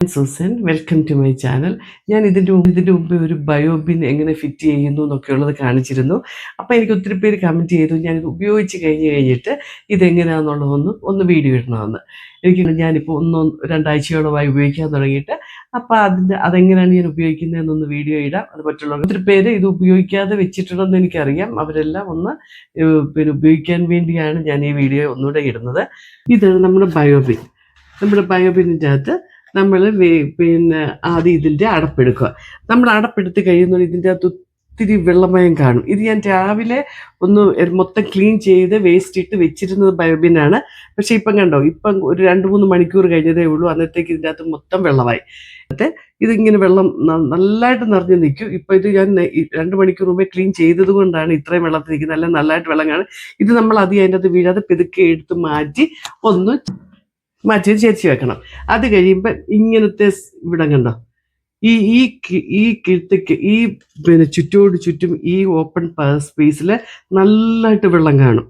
Susan, welcome to my channel. ഞാൻ ഇതിൻ്റെ മുമ്പ് ഒരു ബയോബിൻ എങ്ങനെ ഫിറ്റ് ചെയ്യുന്നു എന്നൊക്കെയുള്ളത് കാണിച്ചിരുന്നു. അപ്പോൾ എനിക്ക് ഒത്തിരി പേര് കമൻറ്റ് ചെയ്തു ഞാനിത് ഉപയോഗിച്ച് കഴിഞ്ഞിട്ട് ഇതെങ്ങനെയാണെന്നുള്ളതൊന്ന് വീഡിയോ ഇടണമെന്ന്. ഞാനിപ്പോൾ 2 ആഴ്ചയോളമായി ഉപയോഗിക്കാൻ തുടങ്ങിയിട്ട്, അപ്പോൾ അതെങ്ങനെയാണ് ഞാൻ ഉപയോഗിക്കുന്നതെന്നൊന്ന് വീഡിയോ ഇടാം. അത് മറ്റുള്ളവർ ഒത്തിരി പേര് ഇത് ഉപയോഗിക്കാതെ വെച്ചിട്ടുണ്ടെന്ന് എനിക്കറിയാം. അവരെല്ലാം ഉപയോഗിക്കാൻ വേണ്ടിയാണ് ഞാൻ ഈ വീഡിയോ ഒന്നുകൂടെ ഇടുന്നത്. ഇതാണ് നമ്മുടെ ബയോബിന്നിൻ്റെ അകത്ത് നമ്മൾ ആദ്യം ഇതിൻ്റെ അടപ്പെടുക്കുക. നമ്മൾ അടപ്പെടുത്ത് കഴിയുന്നത് ഇതിൻ്റെ അകത്ത് ഒത്തിരി വെള്ളമയം കാണും. ഇത് ഞാൻ രാവിലെ മൊത്തം ക്ലീൻ ചെയ്ത് വേസ്റ്റ് ഇട്ട് വെച്ചിരുന്നത് ബയോബിനാണ്. പക്ഷേ ഇപ്പം കണ്ടോ, ഇപ്പം ഒരു 2-3 മണിക്കൂർ കഴിഞ്ഞതേ ഉള്ളൂ. അന്നത്തേക്ക് ഇതിൻ്റെ അകത്ത് മൊത്തം വെള്ളമായി. ഇതിങ്ങനെ വെള്ളം നല്ലതായിട്ട് നിറഞ്ഞു നിൽക്കും. ഇപ്പം ഇത് ഞാൻ 2 മണിക്കൂർ മുമ്പേ ക്ലീൻ ചെയ്തത് കൊണ്ടാണ് ഇത്രയും വെള്ളത്തിൽ നിൽക്കുന്നത്. നല്ലതായിട്ട് വെള്ളം കാണും. ഇത് നമ്മൾ അതിൻ്റെ അകത്ത് വീഴാതെ പെതുക്കെ എടുത്ത് മാറ്റി ചേർച്ച് വെക്കണം. അത് കഴിയുമ്പോൾ ഇങ്ങനത്തെ ഇവിടെ കണ്ടോ, ഈ കിഴത്തേക്ക് ചുറ്റും ഈ ഓപ്പൺ സ്പേസിൽ നല്ലതായിട്ട് വെള്ളം കാണും.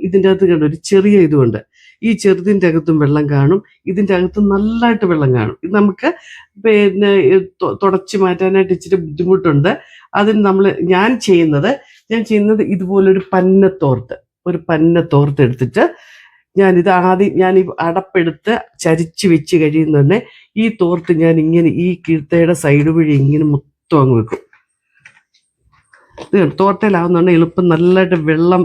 ഇതിൻ്റെ അകത്ത് കണ്ടോ, ഒരു ചെറിയ ഇതുകൊണ്ട് ഈ ചെറുതിൻ്റെ അകത്തും വെള്ളം കാണും. ഇതിൻ്റെ അകത്തും നല്ലതായിട്ട് വെള്ളം കാണും. ഇത് നമുക്ക് തുടച്ച് മാറ്റാനായിട്ട് ഇച്ചിരി ബുദ്ധിമുട്ടുണ്ട്. അതിന് ഞാൻ ചെയ്യുന്നത് ഇതുപോലൊരു പന്നത്തോർത്ത് എടുത്തിട്ട് ഞാൻ ഈ അടപ്പെടുത്ത് ചരിച്ച് വെച്ച് കഴിയുന്നുണ്ടെ ഈ തോർത്ത് ഞാൻ ഇങ്ങനെ ഈ കിഴത്തയുടെ സൈഡ് വഴി ഇങ്ങനെ മൊത്തം അങ്ങ് വെക്കും. തോർത്തയിലാവുന്നുണ്ടെ എളുപ്പം നല്ലതായിട്ട് വെള്ളം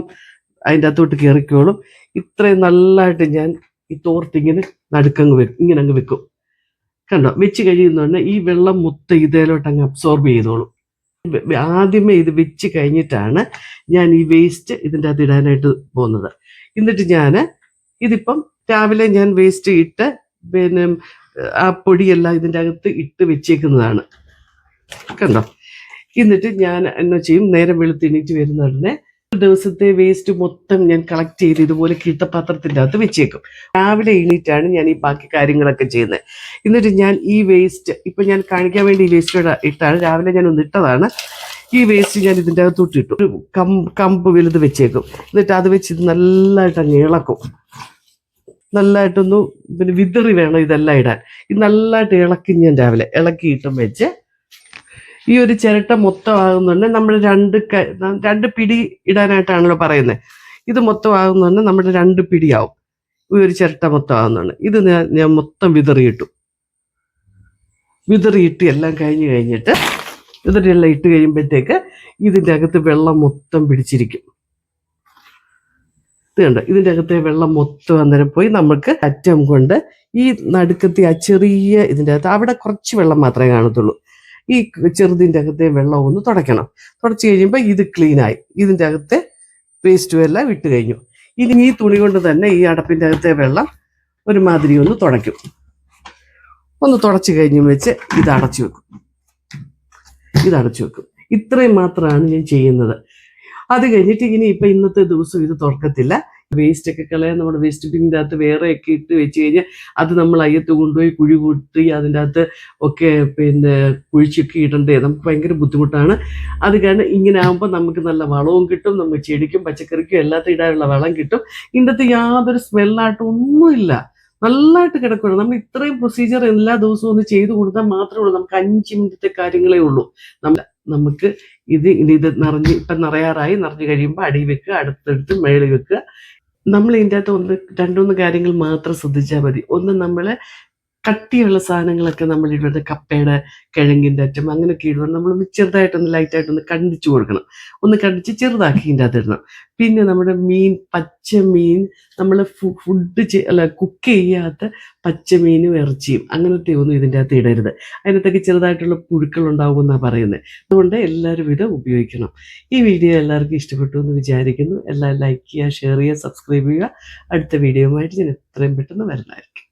അതിൻ്റെ അകത്തോട്ട് കയറിക്കോളും. ഇത്രയും നല്ലതായിട്ട് ഞാൻ ഈ തോർത്ത് ഇങ്ങനെ ഇങ്ങനെ അങ്ങ് വെക്കും. കണ്ടോ, വെച്ച് കഴിയുന്നുണ്ടെ ഈ വെള്ളം മൊത്തം ഇതിലോട്ട് അങ്ങ് അബ്സോർബ് ചെയ്തോളും. ആദ്യമേ ഇത് വെച്ച് കഴിഞ്ഞിട്ടാണ് ഞാൻ ഈ വേസ്റ്റ് ഇതിൻ്റെ അകത്ത് ഇടാനായിട്ട് പോകുന്നത്. എന്നിട്ട് ഇതിപ്പം രാവിലെ ഞാൻ വേസ്റ്റ് ഇട്ട് ആ പൊടിയെല്ലാം ഇതിൻ്റെ അകത്ത് ഇട്ട് വെച്ചേക്കുന്നതാണ്. കണ്ടോ, എന്നിട്ട് ഞാൻ എന്നാ ചെയ്യും, നേരം വെളുത്തെണീറ്റ് വരുന്നതിനെ ദിവസത്തെ വേസ്റ്റ് മൊത്തം ഞാൻ കളക്ട് ചെയ്ത് ഇതുപോലെ കിട്ടപാത്രത്തിൻ്റെ അകത്ത് വെച്ചേക്കും. രാവിലെ എണീറ്റാണ് ഞാൻ ഈ ബാക്കി കാര്യങ്ങളൊക്കെ ചെയ്യുന്നത്. എന്നിട്ട് ഞാൻ ഈ വേസ്റ്റ് ഇപ്പം ഞാൻ കാണിക്കാൻ വേണ്ടി ഈ വേസ്റ്റ് ഇട്ടാണ് രാവിലെ ഞാൻ ഇട്ടതാണ്. ഈ വേസ്റ്റ് ഞാൻ ഇതിൻ്റെ അകത്തോട്ട് ഇട്ടു. ഒരു കമ്പ് വലുത് വെച്ചേക്കും. എന്നിട്ട് അത് വെച്ച് ഇത് നല്ലതായിട്ട് അങ്ങ് ഇളക്കും. നല്ലതായിട്ടൊന്ന് വിതറി വേണം ഇതെല്ലാം ഇടാൻ. ഇത് നല്ലതായിട്ട് ഇളക്കി ഞാൻ രാവിലെ ഇളക്കിയിട്ടും വെച്ച് ഈ ഒരു ചിരട്ട മൊത്തം ആകുന്നുണ്ട്. നമ്മൾ 2 പിടി ഇടാനായിട്ടാണല്ലോ പറയുന്നത്. ഇത് മൊത്തം ആകുന്നുണ്ട് നമ്മുടെ 2 പിടിയാവും. ഈ ഒരു ചിരട്ട മൊത്തം ആകുന്നുണ്ട്. ഇത് ഞാൻ മൊത്തം വിതറിയിട്ട് എല്ലാം കഴിഞ്ഞിട്ട് ഇതെല്ലാം ഇട്ട് കഴിയുമ്പോഴത്തേക്ക് ഇതിൻ്റെ അകത്ത് വെള്ളം മൊത്തം പിടിച്ചിരിക്കും. കണ്ടോ, ഇതിൻ്റെ അകത്തെ വെള്ളം മൊത്തം അന്നേരം പോയി നമുക്ക് അറ്റം കൊണ്ട് ഈ നടുക്കത്തെ ആ ചെറിയ ഇതിൻ്റെ അകത്ത് അവിടെ കുറച്ച് വെള്ളം മാത്രമേ കാണത്തുള്ളൂ. ഈ ചെറുതിൻ്റെ അകത്തെ വെള്ളം ഒന്ന് തുടയ്ക്കണം. തുടച്ച് കഴിയുമ്പോൾ ഇത് ക്ലീനായി. ഇതിൻ്റെ അകത്തെ വേസ്റ്റും എല്ലാം വിട്ട് കഴിഞ്ഞു. ഇനി ഈ തുണി കൊണ്ട് തന്നെ ഈ അടപ്പിൻ്റെ അകത്തെ വെള്ളം ഒരുമാതിരി ഒന്ന് തുടയ്ക്കും. ഒന്ന് തുടച്ച് കഴിഞ്ഞും വെച്ച് ഇത് അടച്ചു വെക്കും. ഇത്രയും മാത്രമാണ് ഞാൻ ചെയ്യുന്നത്. അത് കഴിഞ്ഞിട്ട് ഇനിയിപ്പോൾ ഇന്നത്തെ ദിവസം ഇത് തുറക്കത്തില്ല. വേസ്റ്റ് ഒക്കെ കളയാൻ നമ്മുടെ വേസ്റ്റ് ബിന്നിൻ്റെ അകത്ത് വേറെയൊക്കെ ഇട്ട് വെച്ച് കഴിഞ്ഞാൽ അത് നമ്മൾ അയ്യത്ത് കൊണ്ടുപോയി കുഴി കൂട്ടി അതിൻ്റെ അകത്ത് ഒക്കെ കുഴിച്ചൊക്കെ ഇടണ്ടേ, നമുക്ക് ഭയങ്കര ബുദ്ധിമുട്ടാണ്. അത് കാരണം ഇങ്ങനെ ആകുമ്പോൾ നമുക്ക് നല്ല വളവും കിട്ടും, നമുക്ക് ചെടിക്കും പച്ചക്കറിക്കും എല്ലാത്തും ഇടാനുള്ള വളം കിട്ടും. ഇതിൻ്റെ അകത്ത് യാതൊരു സ്മെല്ലായിട്ടൊന്നുമില്ല, നല്ലതായിട്ട് കിടക്കണം. നമ്മൾ ഇത്രയും പ്രൊസീജിയർ എല്ലാ ദിവസവും ഒന്ന് ചെയ്തു കൊടുത്താൽ മാത്രമേ ഉള്ളൂ. നമുക്ക് 5 മിനിറ്റത്തെ കാര്യങ്ങളേ ഉള്ളൂ. നമുക്ക് ഇത് നിറയാറായി. നിറഞ്ഞു കഴിയുമ്പോൾ അടി വെക്കുക, അടുത്തെടുത്ത് മേളിൽ വെക്കുക. നമ്മൾ ഇതിൻ്റെ അകത്ത് 2-3 കാര്യങ്ങൾ മാത്രം ശ്രദ്ധിച്ചാൽ മതി. ഒന്ന്, നമ്മൾ കട്ടിയുള്ള സാധനങ്ങളൊക്കെ നമ്മൾ ഇടുന്നത് കപ്പയുടെ കിഴങ്ങിൻ്റെ അറ്റം അങ്ങനെയൊക്കെ ഇടുമ്പോൾ നമ്മളൊന്ന് ചെറുതായിട്ടൊന്ന് ലൈറ്റായിട്ടൊന്ന് കണ്ടിച്ചു കൊടുക്കണം. ഒന്ന് കണ്ടിച്ച് ചെറുതാക്കി ഇതിൻ്റെ അകത്ത് ഇടണം. പിന്നെ നമ്മുടെ പച്ചമീൻ നമ്മൾ കുക്ക് ചെയ്യാത്ത പച്ചമീനും ഇറച്ചിയും അങ്ങനത്തെ ഒന്നും ഇതിൻ്റെ അകത്ത് ഇടരുത്. അതിനകത്തൊക്കെ ചെറുതായിട്ടുള്ള പുഴുക്കളുണ്ടാവുമെന്നാണ് പറയുന്നത്. അതുകൊണ്ട് എല്ലാവരും ഇത് ഉപയോഗിക്കണം. ഈ വീഡിയോ എല്ലാവർക്കും ഇഷ്ടപ്പെട്ടു എന്ന് വിചാരിക്കുന്നു. എല്ലാവരും ലൈക്ക് ചെയ്യുക, ഷെയർ ചെയ്യുക, സബ്സ്ക്രൈബ് ചെയ്യുക. അടുത്ത വീഡിയോയുമായിട്ട് ഞാൻ എത്രയും പെട്ടെന്ന് വരുന്നതായിരിക്കും.